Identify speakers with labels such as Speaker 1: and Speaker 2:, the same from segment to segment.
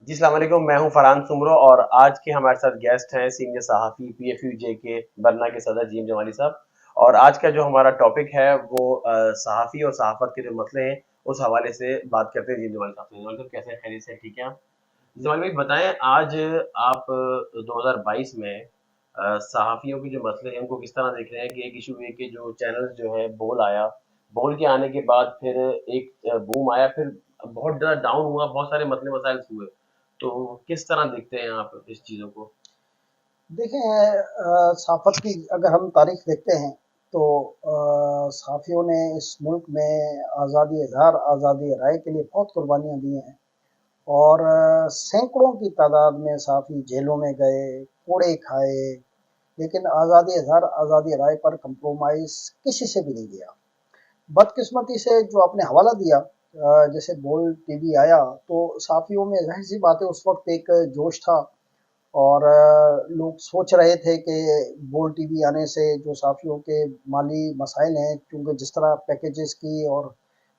Speaker 1: जी अस्सलाम वालेकुम, मैं हूं फरहान सुमरो और आज के हमारे साथ गेस्ट हैं सीनियर सहाफ़ी पीएफयू-जे के बरना के सदर जीम जमाली साहब। और आज का जो हमारा टॉपिक है वो सहाफ़ी और सहाफ़त के जो मसले हैं उस हवाले से बात करते हैं जीम जमाली साहब से। जमाली साहब कैसे हैं? खैरियत से हैं? ठीक हैं आप? जमाल भाई बताएं, आज आप 2022 में सहाफ़ियों के जो मसले हैं उनको किस तरह देख रहे हैं कि एक इशू है कि जो चैनल जो है बोल आया, बोल के आने के बाद फिर एक बूम आया, फिर बहुत ज़्यादा डाउन हुआ, बहुत सारे मसले मसाइल हुए। तो किस तरह देखते हैं आप इस चीज़ों को?
Speaker 2: देखें, सहाफ़त की अगर हम तारीख़ देखते हैं तो सहाफ़ियों ने इस मुल्क में आज़ादी इज़हार, आज़ादी राय के लिए बहुत कुर्बानियाँ दी हैं। और सैकड़ों की तादाद में सहाफ़ी जेलों में गए, कोड़े खाए, लेकिन आज़ादी इज़हार, आज़ादी राय पर कंप्रोमाइज़ किसी से भी नहीं किया। बदकिस्मती से जो आपने हवाला दिया, जैसे बोल टीवी आया तो सहाफ़ियों में ज़ाहिर-सी बात है उस वक़्त एक जोश था। और लोग सोच रहे थे कि बोल टीवी आने से जो सहाफ़ियों के माली मसाइल हैं, क्योंकि जिस तरह पैकेजेस की और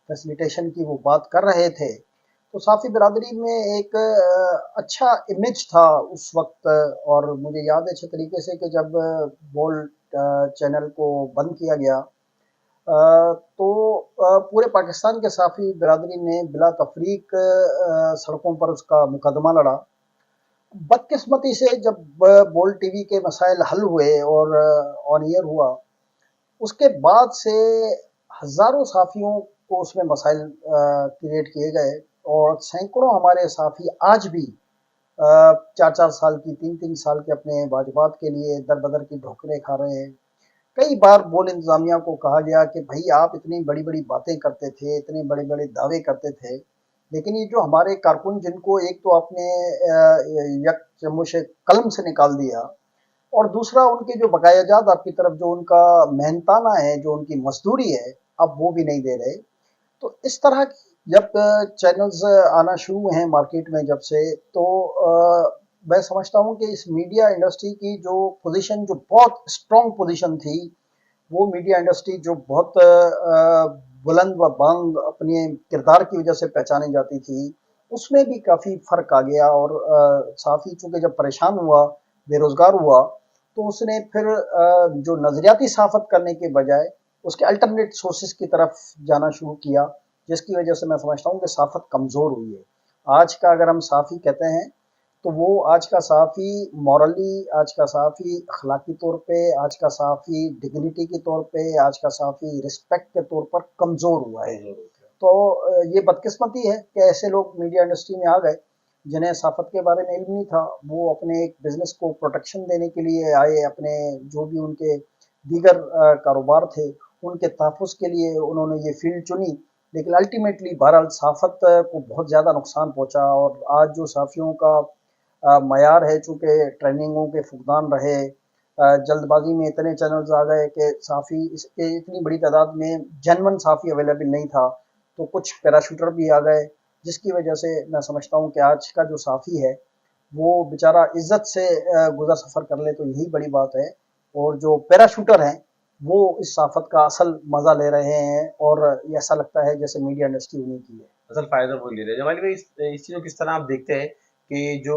Speaker 2: फैसिलिटेशन की वो बात कर रहे थे, तो सहाफ़ी बिरादरी में एक अच्छा इमेज था उस वक़्त। और मुझे याद है अच्छे तरीके से कि जब बोल चैनल को बंद किया गया, तो पूरे पाकिस्तान के सहाफ़ी बिरादरी ने बिला तफ़रीक सड़कों पर उसका मुकदमा लड़ा। बदकिस्मती से जब बोल टीवी के मसाइल हल हुए और ऑन एयर हुआ, उसके बाद से हज़ारों साफ़ियों को उसमें मसाइल क्रिएट किए गए। और सैकड़ों हमारे साफ़ी आज भी 4-4 साल की, 3-3 साल के अपने वाजिबात के लिए दर-बदर की ठोकरें खा रहे हैं। कई बार बोल इंतज़ामिया को कहा गया कि भई आप इतनी बड़ी-बड़ी बातें करते थे, इतने बड़े-बड़े दावे करते थे, लेकिन ये जो हमारे कारकुन जिनको एक तो आपने यकमुश्त कलम से निकाल दिया, और दूसरा उनके जो बकायाजात आपकी तरफ जो उनका मेहनताना है, जो उनकी मज़दूरी है, अब वो भी नहीं दे रहे। तो इस तरह की जब चैनल्स आना शुरू हुए हैं मार्केट में जब से, तो मैं समझता हूँ कि इस मीडिया इंडस्ट्री की जो पोजीशन जो बहुत स्ट्रॉन्ग पोजीशन थी, वो मीडिया इंडस्ट्री जो बहुत बुलंद व बांग अपने किरदार की वजह से पहचानी जाती थी, उसमें भी काफ़ी फ़र्क आ गया। और साफ़ी चूँकि जब परेशान हुआ, बेरोज़गार हुआ, तो उसने फिर जो नज़रियाती सहाफ़त करने के बजाय उसके अल्टरनेट सोर्सेज़ की तरफ जाना शुरू किया, जिसकी वजह से मैं समझता हूँ कि सहाफ़त कमज़ोर हुई है। आज का अगर हम सहाफ़ी कहते हैं, तो वो आज का सहाफ़ी मॉरली, आज का सहाफ़ी अखलाकी तौर पे, आज का सहाफ़ी डिग्निटी के तौर पे, आज का सहाफ़ी रिस्पेक्ट के तौर पर कमज़ोर हुआ है।
Speaker 1: कमज़ोर हो गया।
Speaker 2: तो ये बदकिस्मती है कि ऐसे लोग मीडिया इंडस्ट्री में आ गए, जिन्हें सहाफ़त के बारे में इल्म नहीं था। वो अपने एक बिज़नेस को प्रोटेक्शन देने के लिए आए, अपने जो भी उनके दीगर कारोबार थे, उनके तहफ़्फ़ुज़ के लिए उन्होंने ये फ़ील्ड चुनी। लेकिन अल्टीमेटली बहरहाल सहाफ़त को बहुत ज़्यादा नुकसान पहुँचा। और आज जो सहाफ़ियों का मयार है, चूँकि ट्रेनिंगों के फुक़दान रहे, जल्दबाज़ी में इतने चैनल्स आ गए कि सहाफ़ी इसके इतनी बड़ी तादाद में जेन्युइन सहाफ़ी अवेलेबल नहीं था, तो कुछ पैराशूटर भी आ गए, जिसकी वजह से मैं समझता हूँ कि आज का जो सहाफ़ी है, वो बेचारा इज़्ज़त से गुज़र सफ़र कर ले तो यही बड़ी बात है। और जो पैराशूटर हैं, वो इस सहाफ़त का असल मज़ा ले रहे हैं, और ये ऐसा लगता है जैसे मीडिया इंडस्ट्री उन्हीं की है।
Speaker 1: असल फ़ायदा वो ले रहे हैं। जमाली भाई इस चीज़ को किस तरह आप देखते हैं कि जो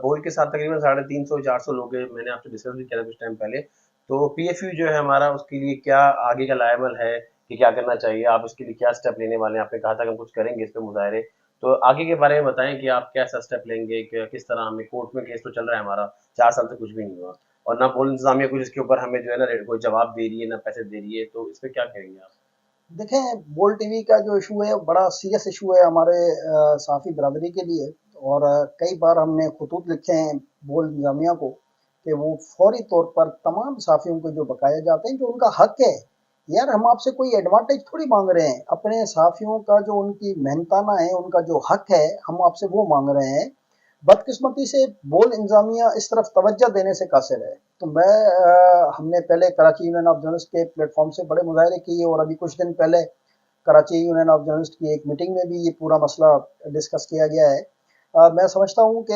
Speaker 1: बोल के साथ तकरीबन 350-400 लोग हैं, मैंने आपसे डिस्कस भी किया था कुछ टाइम पहले। तो पीएफयू जो है हमारा उसके लिए क्या आगे का लायबल है कि क्या करना चाहिए? आप इसके लिए क्या स्टेप लेने वाले हैं? आपने कहा था कि हम कुछ करेंगे इस पे मुज़ाहरे। तो आगे के बारे में बताएँ कि आप कैसा स्टेप लेंगे? किस तरह हमें कोर्ट में केस तो चल रहा है हमारा, 4 साल से कुछ भी नहीं हुआ। और ना बोल इंतज़ामिया कुछ इसके ऊपर हमें जो है ना कोई जवाब दे रही है, ना पैसे दे रही है, तो इस पे क्या कहेंगे आप?
Speaker 2: देखें, बोल टीवी का जो इशू है बड़ा सीरियस इशू है हमारे साफ़ी बिरादरी के लिए। और कई बार हमने खतूत लिखे हैं बोल इंतज़ामिया को कि वो फौरी तौर पर तमाम साफ़ियों को जो बकाया जाते हैं, जो उनका हक है। यार, हम आपसे कोई एडवांटेज थोड़ी मांग रहे हैं, अपने साफ़ियों का जो उनकी मेहनताना है, उनका जो हक है, हम आपसे वो मांग रहे हैं। बदकिस्मती से बोल इंतज़ामिया इस तरफ तवज्जो देने से कासिर है। तो हमने पहले कराची यूनियन ऑफ जर्नलिस्ट के प्लेटफॉर्म से बड़े मुजाहरे किए, और अभी कुछ दिन पहले कराची यूनियन ऑफ जर्नलिस्ट की एक मीटिंग में भी ये पूरा मसला डिस्कस किया गया है। मैं समझता हूँ कि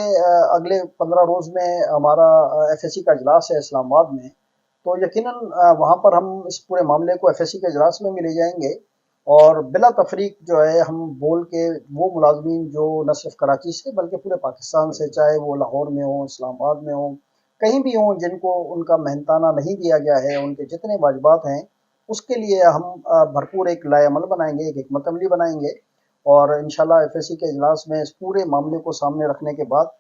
Speaker 2: अगले 15 रोज़ में हमारा एफएसी का इजलास है इस्लामाबाद में, तो यकीनन वहाँ पर हम इस पूरे मामले को एफएसी के इजलास में भी ले जाएंगे। اور بلا تفریق جو ہے ہم بول کے وہ ملازمین جو نہ صرف کراچی سے بلکہ پورے پاکستان سے، چاہے وہ لاہور میں ہوں، اسلام آباد میں ہوں، کہیں بھی ہوں، جن کو ان کا محنتانہ نہیں دیا گیا ہے، ان کے جتنے واجبات ہیں اس کے لیے ہم بھرپور ایک لائے عمل بنائیں گے، ایک حکمت عملی بنائیں گے، اور انشاءاللہ ایف ایس سی کے اجلاس میں اس پورے معاملے کو سامنے رکھنے کے بعد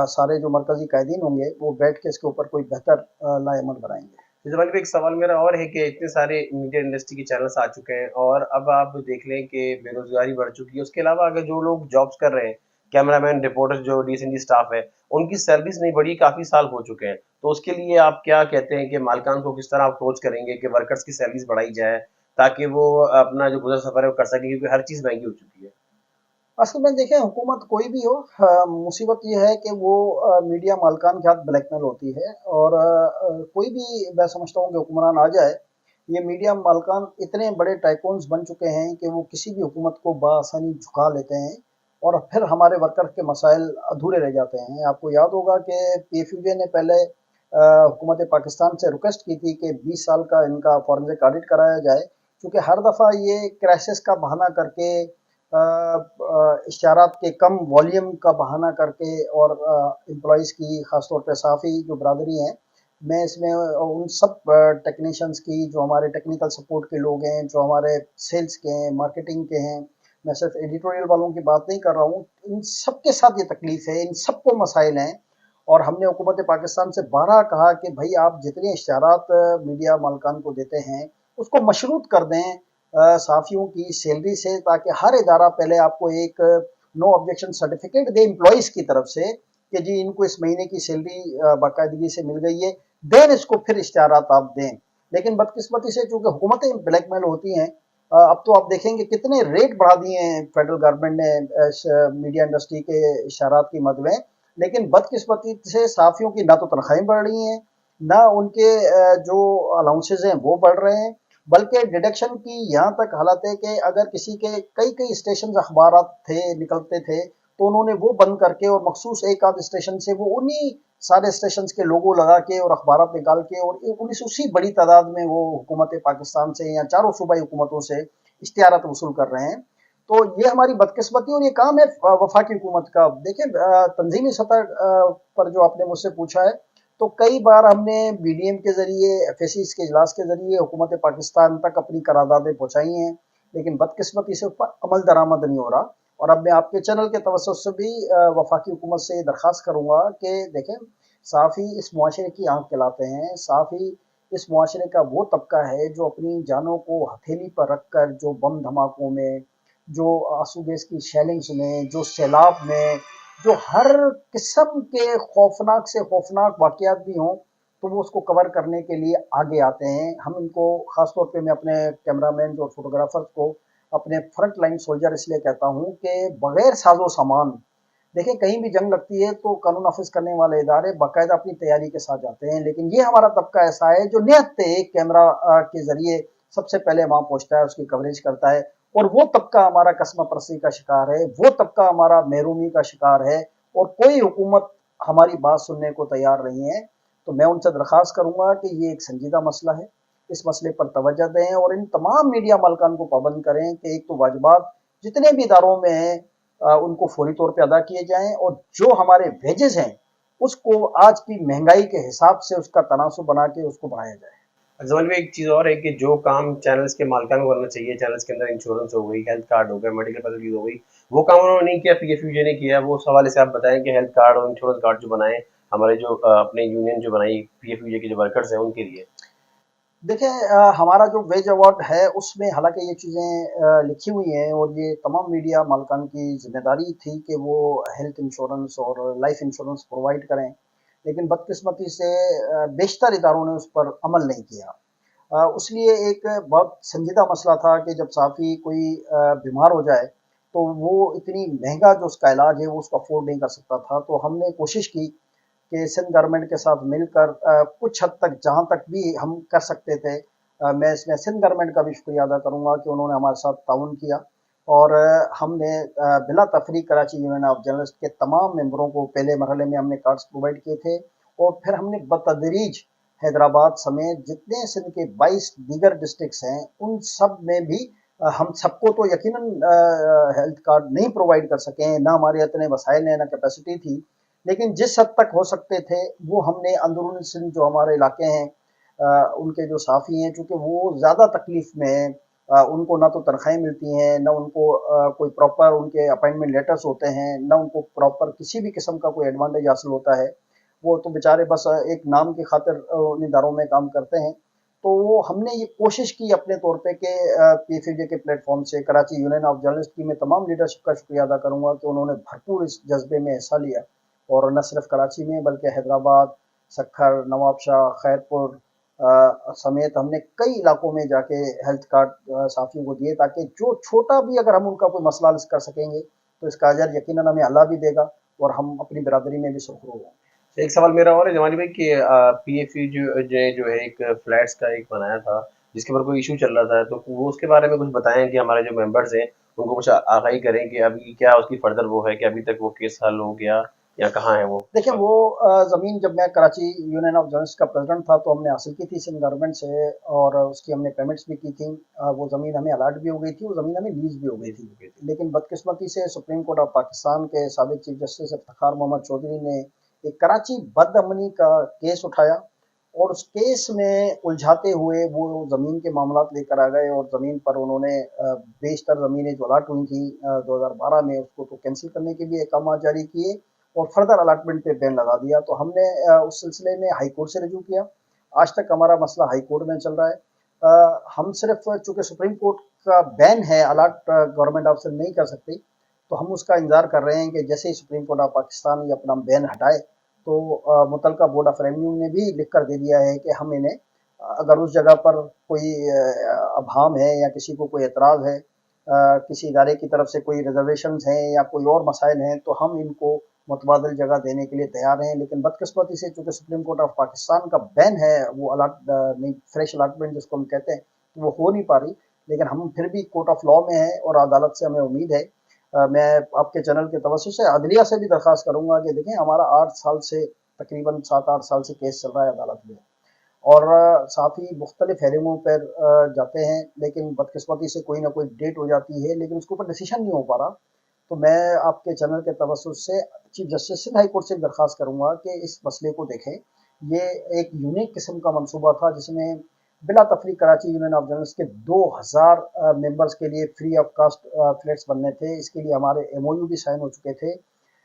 Speaker 2: سارے جو مرکزی قائدین ہوں گے وہ بیٹھ کے اس کے اوپر کوئی بہتر لائے عمل بنائیں گے۔
Speaker 1: زمان ایک سوال میرا اور ہے کہ اتنے سارے میڈیا انڈسٹری کے چینلز آ چکے ہیں اور اب آپ دیکھ لیں کہ بے روزگاری بڑھ چکی ہے، اس کے علاوہ اگر جو لوگ جابس کر رہے ہیں، کیمرہ مین، رپورٹر، جو D S N G staff ہے، ان کی سیلریز نہیں بڑھی، کافی سال ہو چکے ہیں، تو اس کے لیے آپ کیا کہتے ہیں کہ مالکان کو کس طرح اپروچ کریں گے کہ ورکرز کی سیلریز بڑھائی جائے تاکہ وہ اپنا جو گزر سفر ہے وہ کر سکیں، کیونکہ ہر چیز مہنگی ہو چکی ہے؟
Speaker 2: اصل میں دیکھیں حکومت کوئی بھی ہو، مصیبت یہ ہے کہ وہ میڈیا مالکان کے ہاتھ بلیک میل ہوتی ہے، اور کوئی بھی میں سمجھتا ہوں کہ حکمران آ جائے، یہ میڈیا مالکان اتنے بڑے ٹائکونز بن چکے ہیں کہ وہ کسی بھی حکومت کو بآسانی جھکا لیتے ہیں، اور پھر ہمارے ورکر کے مسائل ادھورے رہ جاتے ہیں۔ آپ کو یاد ہوگا کہ پی ایف یو جے نے پہلے حکومت پاکستان سے ریکویسٹ کی تھی کہ 20 سال کا ان کا فورنزک آڈٹ کرایا جائے، کیونکہ ہر دفعہ یہ کرائسس کا بہانہ کر کے، اشتہارات کے کم والیوم کا بہانہ کر کے، اور امپلائیز کی خاص طور پہ صحافی جو برادری ہیں، میں اس میں ان سب ٹیکنیشینز کی، جو ہمارے ٹیکنیکل سپورٹ کے لوگ ہیں، جو ہمارے سیلز کے ہیں، مارکیٹنگ کے ہیں، میں صرف ایڈیٹوریل والوں کی بات نہیں کر رہا ہوں، ان سب کے ساتھ یہ تکلیف ہے، ان سب کو مسائل ہیں، اور ہم نے حکومت پاکستان سے بارہا کہا کہ بھائی آپ جتنے اشتہارات میڈیا مالکان کو دیتے ہیں اس کو مشروط کر دیں صحافیوں کی سیلری سے، تاکہ ہر ادارہ پہلے آپ کو ایک نو آبجیکشن سرٹیفکیٹ دے امپلائیز کی طرف سے کہ جی ان کو اس مہینے کی سیلری باقاعدگی سے مل گئی ہے، دین اس کو پھر اشتہارات آپ دیں۔ لیکن بدقسمتی سے چونکہ حکومتیں بلیک میل ہوتی ہیں، اب تو آپ دیکھیں گے کتنے ریٹ بڑھا دیے ہیں فیڈرل گورنمنٹ نے میڈیا انڈسٹری کے اشتہارات کی مد میں، لیکن بدقسمتی سے صحافیوں کی نہ تو تنخواہیں بڑھ رہی ہیں، نہ ان کے جو الاؤنسز ہیں وہ بڑھ رہے ہیں، بلکہ ڈیڈکشن کی یہاں تک حالت ہے کہ اگر کسی کے کئی اسٹیشنز اخبارات تھے نکلتے تھے تو انہوں نے وہ بند کر کے، اور مخصوص ایک آدھ اسٹیشن سے وہ انہی سارے اسٹیشنز کے لوگو لگا کے اور اخبارات نکال کے، اور اسی بڑی تعداد میں وہ حکومت پاکستان سے یا چاروں صوبائی حکومتوں سے اشتہارات وصول کر رہے ہیں۔ تو یہ ہماری بدقسمتی اور یہ کام ہے وفاقی حکومت کا۔ دیکھیں تنظیمی سطح پر جو آپ نے مجھ سے پوچھا ہے، تو کئی بار ہم نے بی ڈی ایم کے ذریعے، ایف ایس سی کے اجلاس کے ذریعے حکومت پاکستان تک اپنی قراردادیں پہنچائی ہیں، لیکن بدقسمتی سے اس پر عمل درآمد نہیں ہو رہا۔ اور اب میں آپ کے چینل کے توسط سے بھی وفاقی حکومت سے یہ درخواست کروں گا کہ دیکھیں صحافی اس معاشرے کی آنکھ کھلاتے ہیں، صحافی اس معاشرے کا وہ طبقہ ہے جو اپنی جانوں کو ہتھیلی پر رکھ کر، جو بم دھماکوں میں، جو آنسو گیس کی شیلنگز میں، جو سیلاب میں، جو ہر قسم کے خوفناک سے خوفناک واقعات بھی ہوں تو وہ اس کو کور کرنے کے لیے آگے آتے ہیں۔ ہم ان کو خاص طور پہ، میں اپنے کیمرہ مین اور فوٹوگرافرز کو اپنے فرنٹ لائن سولجر اس لیے کہتا ہوں کہ بغیر ساز و سامان، دیکھیں کہیں بھی جنگ لگتی ہے تو قانون نافذ کرنے والے ادارے باقاعدہ اپنی تیاری کے ساتھ جاتے ہیں، لیکن یہ ہمارا طبقہ ایسا ہے جو نہایت ایک کیمرہ کے ذریعے سب سے پہلے وہاں پہنچتا ہے، اس کی کوریج کرتا ہے، اور وہ طبقہ ہمارا قسمہ پرستی کا شکار ہے، وہ طبقہ ہمارا محرومی کا شکار ہے، اور کوئی حکومت ہماری بات سننے کو تیار نہیں ہے۔ تو میں ان سے درخواست کروں گا کہ یہ ایک سنجیدہ مسئلہ ہے، اس مسئلے پر توجہ دیں، اور ان تمام میڈیا مالکان کو پابند کریں کہ ایک تو واجبات جتنے بھی اداروں میں ہیں ان کو فوری طور پہ ادا کیے جائیں، اور جو ہمارے ویجز ہیں اس کو آج کی مہنگائی کے حساب سے اس کا تناسب بنا کے اس کو بڑھایا جائے۔
Speaker 1: زمان میں ایک چیز اور ہے کہ جو کام چینلز کے مالکان کو کرنا چاہیے، چینلز کے اندر انشورنس ہو گئی، ہیلتھ کارڈ ہو گیا، میڈیکل فیسلٹیز ہو گئی، وہ کام انہوں نے نہیں کیا، پی ایف یو جے نے کیا۔ وہ اس حوالے سے آپ بتائیں کہ ہیلتھ کارڈ اور انشورنس کارڈ جو بنائے ہمارے، جو اپنے یونین جو بنائی پی ایف یو جے کے جو ورکرز ہیں ان کے لیے؟
Speaker 2: دیکھیں ہمارا جو ویج ایوارڈ ہے اس میں حالانکہ یہ چیزیں لکھی ہوئی ہیں، اور یہ تمام میڈیا مالکان کی ذمہ داری تھی کہ وہ ہیلتھ انشورنس اور لائف انشورنس پرووائڈ کریں، لیکن بدقسمتی سے بیشتر اداروں نے اس پر عمل نہیں کیا۔ اس لیے ایک بہت سنجیدہ مسئلہ تھا کہ جب صحافی کوئی بیمار ہو جائے تو وہ اتنی مہنگا جو اس کا علاج ہے وہ اس کو افورڈ نہیں کر سکتا تھا، تو ہم نے کوشش کی کہ سندھ گورنمنٹ کے ساتھ مل کر کچھ حد تک جہاں تک بھی ہم کر سکتے تھے، میں اس میں سندھ گورنمنٹ کا بھی شکریہ ادا کروں گا کہ انہوں نے ہمارے ساتھ تعاون کیا، اور ہم نے بلا تفریق کراچی یونین آف جرنلسٹ کے تمام ممبروں کو پہلے مرحلے میں ہم نے کارڈز پرووائڈ کیے تھے، اور پھر ہم نے بتدریج حیدرآباد سمیت جتنے سندھ کے 22 دیگر ڈسٹرکٹس ہیں ان سب میں بھی हम सबको तो यकीनन हेल्थ कार्ड नहीं प्रोवाइड कर सके हैं, ना हमारे इतने वसाइल हैं, ना कैपेसिटी थी, लेकिन जिस हद तक हो सकते थे वो हमने अंदरूनी सिंध जो हमारे इलाके हैं उनके जो साफ़ी हैं, चूँकि वो ज़्यादा तकलीफ़ में हैं, उनको ना तो तनख्वाहें मिलती हैं, ना उनको कोई प्रॉपर उनके अपॉइंटमेंट लेटर्स होते हैं, ना उनको प्रॉपर किसी भी किस्म का कोई एडवांटेज हासिल होता है। वो तो बेचारे बस एक नाम की खातिर उन इदारों में काम करते हैं। तो वो हमने ये कोशिश की अपने तौर पे कि पीएफयूजे के प्लेटफॉर्म से कराची यूनियन ऑफ जर्नलिस्ट की मैं तमाम लीडरशिप का शुक्रिया अदा करूंगा कि उन्होंने भरपूर इस जज्बे में हिस्सा लिया, और न सिर्फ कराची में बल्कि हैदराबाद, सक्खर, नवाबशाह, खैरपुर समेत हमने कई इलाकों में जाके हेल्थ कार्ड साथियों को दिए, ताकि जो छोटा भी अगर हम उनका कोई मसला हल कर सकेंगे तो इसका अजर यकीनन हमें अल्लाह भी देगा और हम अपनी बिरादरी में भी सुरखरू होंगे।
Speaker 1: एक सवाल मेरा और है जमानी भाई कि पीएफयू जो है एक फ्लैट्स का एक बनाया था जिसके ऊपर कोई इशू चल रहा था, तो वो उसके बारे में कुछ बताएं कि हमारे जो मेंबर्स हैं उनको कुछ आगाही करें कि अभी क्या उसकी फर्दर वो है कि अभी तक वो केस हल हो गया या कहाँ है वो।
Speaker 2: देखिए वो ज़मीन जब मैं कराची यूनियन ऑफ जर्नलिस्ट का प्रेसिडेंट था तो हमने हासिल की थी सिंध गवर्नमेंट से, और उसकी हमने पेमेंट्स भी की थी। वो ज़मीन हमें अलाट भी हो गई थी, वो ज़मीन हमें लीज भी हो गई थी। लेकिन बदकिस्मती से सुप्रीम कोर्ट ऑफ पाकिस्तान के साबिक चीफ जस्टिस इफ्तिखार मोहम्मद चौधरी ने एक कराची बदअमनी का केस उठाया, और उस केस में उलझाते हुए वो ज़मीन के मामलात लेकर आ गए, और ज़मीन पर उन्होंने बेशतर ज़मीनें जो अलाट हुई थी 2012 में उसको तो कैंसिल करने के भी अहकाम जारी किए, और फर्दर अलॉटमेंट पे बैन लगा दिया। तो हमने उस सिलसिले में हाई कोर्ट से रजू किया। आज तक हमारा मसला हाई कोर्ट में चल रहा है। हम सिर्फ चूंकि सुप्रीम कोर्ट का बैन है, अलॉट गवर्नमेंट ऑफिसर नहीं कर सकती, तो हम उसका इंतजार कर रहे हैं कि जैसे ही सुप्रीम कोर्ट ऑफ पाकिस्तान ये अपना बैन हटाए तो मुतलका बोर्ड ऑफ रेवेन्यू ने भी लिख कर दे दिया है कि हम इन्हें अगर उस जगह पर कोई अभाम है या किसी को कोई एतराज़ है, किसी इदारे की तरफ से कोई रिजर्वेशंस हैं या कोई और मसाइल हैं, तो हम इनको मुतबादल जगह देने के लिए तैयार हैं। लेकिन बदकिस्मती से चूँकि सुप्रीम कोर्ट ऑफ पाकिस्तान का बैन है, वो अलॉट नहीं, फ्रेश अलॉटमेंट जिसको हम कहते हैं, तो वो हो नहीं पा रही। लेकिन हम फिर भी कोर्ट ऑफ लॉ में हैं और अदालत से हमें उम्मीद है। मैं आपके चैनल के तवज्जुह से अदलिया से भी दरख्वास्त करूँगा कि देखें हमारा 8 साल से तकरीबन 7-8 साल से केस चल रहा है अदालत में, और साथ ही मुख्तलिफ हेरिंगों पर जाते हैं, लेकिन बदकिस्मती से कोई ना कोई डेट हो जाती है लेकिन उसके ऊपर डिसीजन नहीं हो पा रहा। तो मैं आपके चैनल के तवज्जुह से chief justice Sindh high court से दरख्वास्त करूंगा कि इस मसले को देखें। ये एक यूनिक किस्म का मंसूबा था जिसमें बिला तफरीक कराची यूनियन ऑफ जर्नलिस्ट के 2000 मेंबर्स के लिए फ्री ऑफ कास्ट फ्लैट्स बनने थे। इसके लिए हमारे एमओयू भी साइन हो चुके थे।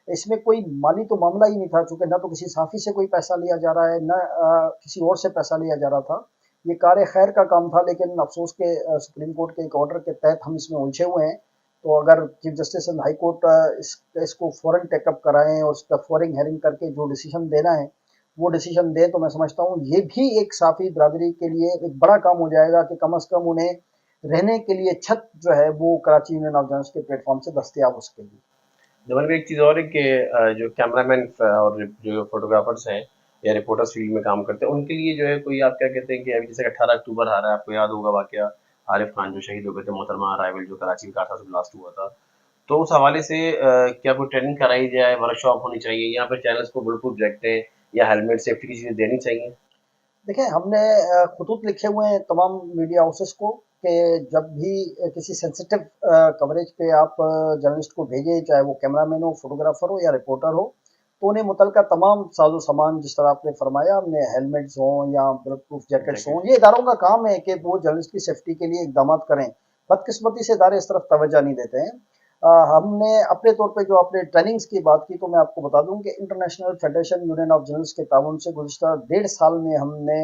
Speaker 2: इसमें कोई माली तो मामला ही नहीं था, चूंकि ना तो किसी साफी से कोई पैसा लिया जा रहा है, ना किसी और से पैसा लिया जा रहा था। ये कार खैर का काम था, लेकिन अफसोस के सुप्रीम कोर्ट के एक ऑर्डर के तहत हम इसमें उलझे हुए हैं। तो अगर chief justice and high court इसको फौरन टेकअप कराएं और उस पर फौरन हेयरिंग करके जो डिसीजन देना है वो डिसीजन दें, तो मैं समझता हूँ ये भी एक साफी बरादरी के लिए एक बड़ा काम हो जाएगा कि कम अज़ कम उन्हें रहने के लिए छत जो है वो कराची यूनियन ऑफ जर्नलिस्ट के प्लेटफॉर्म से दस्तियाब हो सकेगी।
Speaker 1: जमाल भाई एक चीज़ और है कि जो कैमरामैन और जो फोटोग्राफर्स हैं या रिपोर्टर्स फील्ड में काम करते हैं उनके लिए जो है कोई आप क्या कहते हैं कि अभी जैसे 18 अक्टूबर आ रहा है, आपको याद होगा वाकया आरिफ खान जो शहीद हो गए थे, मोहतरमा राइवल जो कराची में काठा से ब्लास्ट हुआ था। तो उस हवाले से क्या कोई ट्रेनिंग कराई जाए, वर्कशॉप होनी चाहिए, यहाँ पे चैनल्स को बुलेट प्रूफ जैकेटें या हेलमेट सेफ्टी की चीज़ें देनी चाहिए।
Speaker 2: देखिए हमने खतूत लिखे हुए हैं तमाम मीडिया हाउसेस को कि जब भी किसी सेंसिटिव कवरेज पे आप जर्नलिस्ट को भेजें, चाहे वो कैमरामैन हो, फोटोग्राफर हो या रिपोर्टर हो, तो उन्हें मुतलका तमाम साजो सामान जिस तरह आपने फरमाया, हमने हेलमेट्स हों या बुलेट प्रूफ जैकेट्स हों, ये इदारों का काम है कि वो जर्नलिस्ट की सेफ्टी के लिए इकदाम करें। बदकिस्मती से इदारे इस तरफ तवज्जो नहीं देते हैं। हमने अपने तौर पे जो आपने ट्रेनिंग्स की बात की, तो मैं आपको बता दूं कि international federation union of journalist के ताउन से गुज़िश्ता 1.5 साल में हमने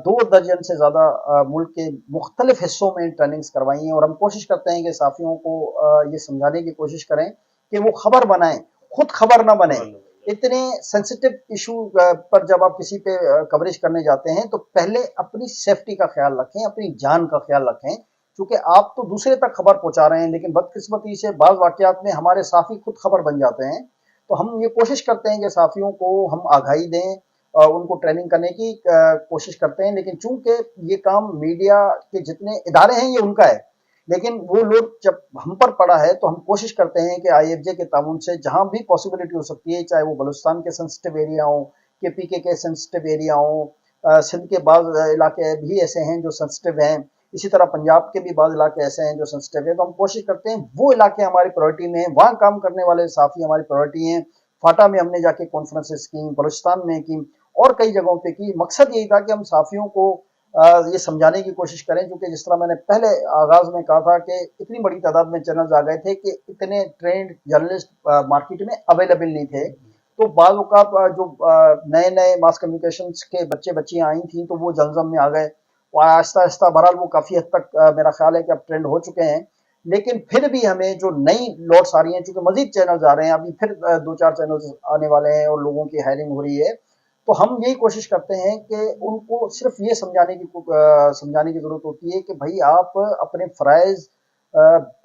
Speaker 2: 2 दर्जन से ज़्यादा मुल्क के मुख्तलिफ हिस्सों में ट्रेनिंग्स करवाई हैं, और हम कोशिश करते हैं कि साथियों को ये समझाने की कोशिश करें कि वो खबर बनाएं, खुद खबर ना बने। इतने सेंसिटिव इशू पर जब आप किसी पे कवरेज करने जाते हैं तो पहले अपनी सेफ्टी का ख्याल रखें, अपनी जान का ख्याल रखें, क्योंकि आप तो दूसरे तक खबर पहुंचा रहे हैं, लेकिन बदकिस्मती से बाज़ वाक़यात में हमारे साथी खुद खबर बन जाते हैं। तो हम ये कोशिश करते हैं कि साथियों को हम आगाही दें, उनको ट्रेनिंग करने की कोशिश करते हैं, लेकिन चूंकि ये काम मीडिया के जितने इदारे हैं ये उनका है, लेकिन वो लोग जब हम पर पड़ा है तो हम कोशिश करते हैं कि आईएफजे के ताउन से जहां भी पॉसिबिलिटी हो सकती है, चाहे वो बलूचिस्तान के सेंसिटिव एरिया हो, केपीके के सेंसिटिव एरिया हो, सिंध के बाद इलाके भी ऐसे हैं जो सेंसिटिव हैं, اسی طرح پنجاب کے بھی بعض علاقے ایسے ہیں جو سینسٹیو ہیں، تو ہم کوشش کرتے ہیں وہ علاقے ہماری پرائرٹی میں ہیں، وہاں کام کرنے والے صحافی ہماری پرائرٹی ہیں۔ فاٹا میں ہم نے جا کے کانفرنسز کی، بلوچستان میں کی اور کئی جگہوں پہ کی۔ مقصد یہی تھا کہ ہم صحافیوں کو یہ سمجھانے کی کوشش کریں، کیونکہ جس طرح میں نے پہلے آغاز میں کہا تھا کہ اتنی بڑی تعداد میں چینلز آ گئے تھے کہ اتنے ٹرینڈ جرنلسٹ مارکیٹ میں اویلیبل نہیں تھے، تو بعض اوقات جو نئے نئے ماس کمیونیکیشنز کے بچے بچیاں آئی تھیں تو وہ جلزم میں آ گئے، اور آہستہ آہستہ بہرحال وہ کافی حد تک میرا خیال ہے کہ اب ٹرینڈ ہو چکے ہیں، لیکن پھر بھی ہمیں جو نئی لوٹس آ رہی ہیں، چونکہ مزید چینلز آ رہے ہیں، ابھی پھر 2-4 چینلز آنے والے ہیں اور لوگوں کی ہائرنگ ہو رہی ہے، تو ہم یہی کوشش کرتے ہیں کہ ان کو صرف یہ سمجھانے کی ضرورت ہوتی ہے کہ بھائی آپ اپنے فرائض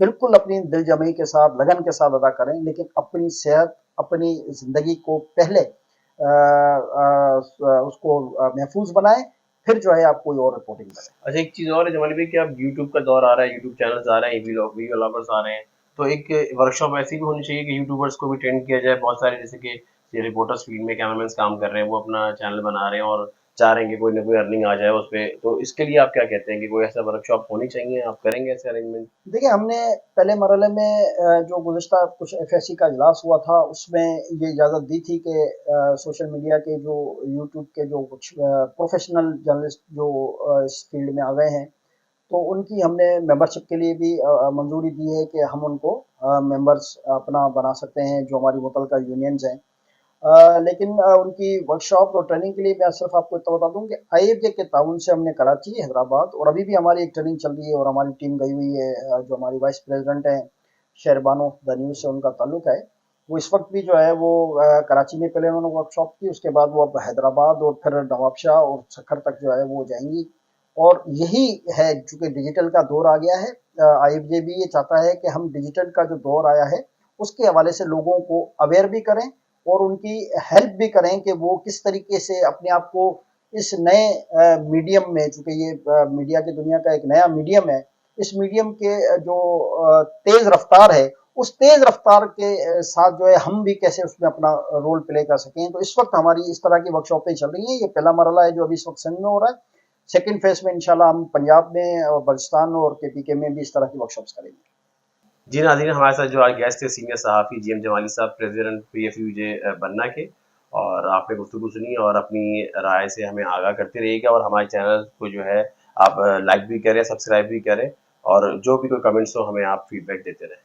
Speaker 2: بالکل اپنی دل جمعی کے ساتھ لگن کے ساتھ ادا کریں، لیکن اپنی صحت اپنی زندگی کو پہلے اس کو محفوظ بنائیں، پھر جو ہے آپ کوئی اور رپورٹنگ کریں۔
Speaker 1: اچھا ایک چیز اور ہے جمال بھائی کہ اب یوٹیوب کا دور آ رہا ہے، یوٹیوب چینلز آ رہے ہیں، ویڈیو بلاگرز آ رہے ہیں، تو ایک ورک شاپ ایسی بھی ہونی چاہیے کہ یوٹیوبرس کو بھی ٹرینڈ کیا جائے، بہت سارے جیسے کہ رپورٹرس فیلڈ میں کیمرامینس کام کر رہے ہیں، وہ اپنا چینل بنا رہے ہیں اور چاہ رہے ہیں کہ کوئی نہ کوئی ارننگ آ جائے اس پہ، تو اس کے لیے آپ کیا کہتے ہیں کہ کوئی ایسا ورک شاپ ہونی چاہیے، آپ کریں گے ایسے ارینجمنٹ؟
Speaker 2: دیکھیں ہم نے پہلے مرحلے میں جو گزشتہ کچھ ایف ایس سی کا اجلاس ہوا تھا اس میں یہ اجازت دی تھی کہ سوشل میڈیا کے جو یوٹیوب کے جو کچھ پروفیشنل جرنلسٹ جو اس فیلڈ میں آ گئے ہیں تو ان کی ہم نے ممبرشپ کے لیے بھی منظوری دی ہے کہ ہم ان کو ممبرس اپنا بنا سکتے ہیں جو ہماری متعلقہ یونینز ہیں، لیکن ان کی ورک شاپ اور ٹریننگ کے لیے میں صرف آپ کو اتنا بتا دوں کہ آئی ایف جے کے تعاون سے ہم نے کراچی حیدرآباد اور ابھی بھی ہماری ایک ٹریننگ چل رہی ہے اور ہماری ٹیم گئی ہوئی ہے، جو ہماری وائس پریزیڈنٹ ہیں شہربانو دا نیوز سے ان کا تعلق ہے، وہ اس وقت بھی جو ہے وہ کراچی میں پہلے انہوں نے ورک شاپ کی، اس کے بعد وہ اب حیدرآباد اور پھر نواب شاہ اور سکھر تک جو ہے وہ جائیں گی، اور یہی ہے چونکہ ڈیجیٹل کا دور آ گیا ہے، آئی ایف جے بھی یہ چاہتا ہے کہ ہم ڈیجیٹل کا جو دور آیا ہے اس کے حوالے سے لوگوں کو اویئر بھی کریں اور ان کی ہیلپ بھی کریں کہ وہ کس طریقے سے اپنے آپ کو اس نئے میڈیم میں، چونکہ یہ میڈیا کی دنیا کا ایک نیا میڈیم ہے، اس میڈیم کے جو تیز رفتار ہے اس تیز رفتار کے ساتھ جو ہے ہم بھی کیسے اس میں اپنا رول پلے کر سکیں، تو اس وقت ہماری اس طرح کی ورکشاپیں چل رہی ہیں، یہ پہلا مرحلہ ہے جو ابھی اس وقت سندھ میں ہو رہا ہے، سیکنڈ فیز میں انشاءاللہ ہم پنجاب میں اور بلوچستان اور کے پی کے میں بھی اس طرح کی ورکشاپس کریں گے۔
Speaker 1: جی ناظرین، ہمارے ساتھ جو آج گیسٹ تھے سینئر صحافی جی ایم جمالی صاحب، پریزیڈنٹ پی ایف یو جے بننا کے، اور آپ نے گفتگو سنی اور اپنی رائے سے ہمیں آگاہ کرتے رہیے گا، اور ہمارے چینل کو جو ہے آپ لائک بھی کریں، سبسکرائب بھی کریں، اور جو بھی کوئی کمنٹس ہو ہمیں آپ فیڈ بیک دیتے رہیں۔